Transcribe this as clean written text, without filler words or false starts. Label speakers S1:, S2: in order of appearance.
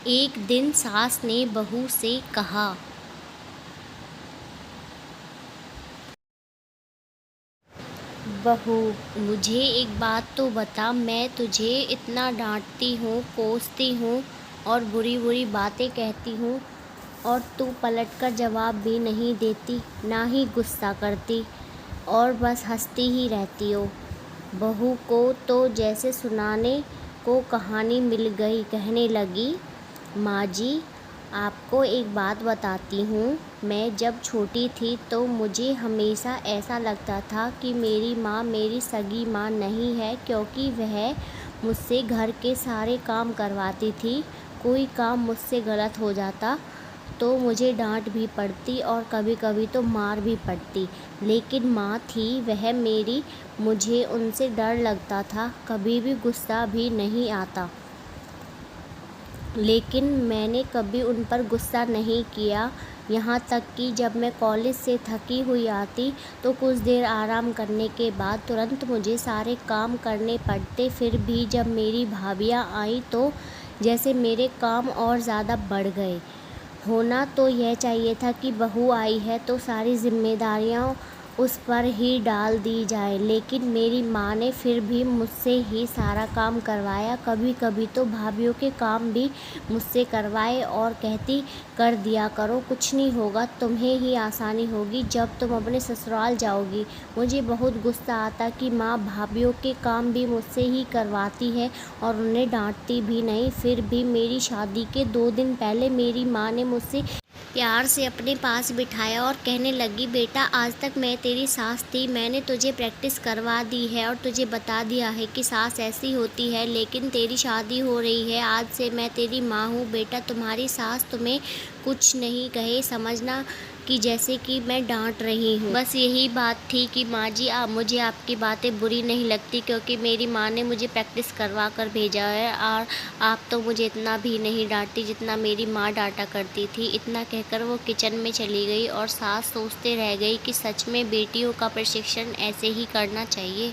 S1: एक दिन सास ने बहू से कहा, बहू, मुझे एक बात तो बता, मैं तुझे इतना डांटती हूँ, कोसती हूँ और बुरी बुरी बातें कहती हूँ और तू पलट कर जवाब भी नहीं देती, ना ही गुस्सा करती और बस हंसती ही रहती हो। बहू को तो जैसे सुनाने को कहानी मिल गई। कहने लगी, माँ जी, आपको एक बात बताती हूँ। मैं जब छोटी थी तो मुझे हमेशा ऐसा लगता था कि मेरी माँ मेरी सगी माँ नहीं है, क्योंकि वह मुझसे घर के सारे काम करवाती थी। कोई काम मुझसे गलत हो जाता तो मुझे डांट भी पड़ती और कभी कभी तो मार भी पड़ती। लेकिन माँ थी वह मेरी, मुझे उनसे डर लगता था, कभी भी गुस्सा भी नहीं आता। लेकिन मैंने कभी उन पर गुस्सा नहीं किया। यहाँ तक कि जब मैं कॉलेज से थकी हुई आती तो कुछ देर आराम करने के बाद तुरंत मुझे सारे काम करने पड़ते। फिर भी जब मेरी भाभियाँ आईं तो जैसे मेरे काम और ज़्यादा बढ़ गए। होना तो यह चाहिए था कि बहू आई है तो सारी जिम्मेदारियां उस पर ही डाल दी जाए, लेकिन मेरी माँ ने फिर भी मुझसे ही सारा काम करवाया। कभी कभी तो भाभीयों के काम भी मुझसे करवाए और कहती, कर दिया करो, कुछ नहीं होगा, तुम्हें ही आसानी होगी जब तुम अपने ससुराल जाओगी। मुझे बहुत गुस्सा आता कि माँ भाभीयों के काम भी मुझसे ही करवाती है और उन्हें डांटती भी नहीं। फिर भी मेरी शादी के 2 दिन पहले मेरी माँ ने मुझसे प्यार से अपने पास बिठाया और कहने लगी, बेटा, आज तक मैं तेरी सास थी, मैंने तुझे प्रैक्टिस करवा दी है और तुझे बता दिया है कि सास ऐसी होती है, लेकिन तेरी शादी हो रही है, आज से मैं तेरी माँ हूँ। बेटा, तुम्हारी सास तुम्हें कुछ नहीं कहे, समझना कि जैसे कि मैं डांट रही हूँ। बस यही बात थी कि माँ जी, मुझे आपकी बातें बुरी नहीं लगती, क्योंकि मेरी माँ ने मुझे प्रैक्टिस करवा कर भेजा है और आप तो मुझे इतना भी नहीं डांटती जितना मेरी माँ डांटा करती थी। इतना कहकर वो किचन में चली गई और सास सोचते रह गई कि सच में बेटियों का प्रशिक्षण ऐसे ही करना चाहिए।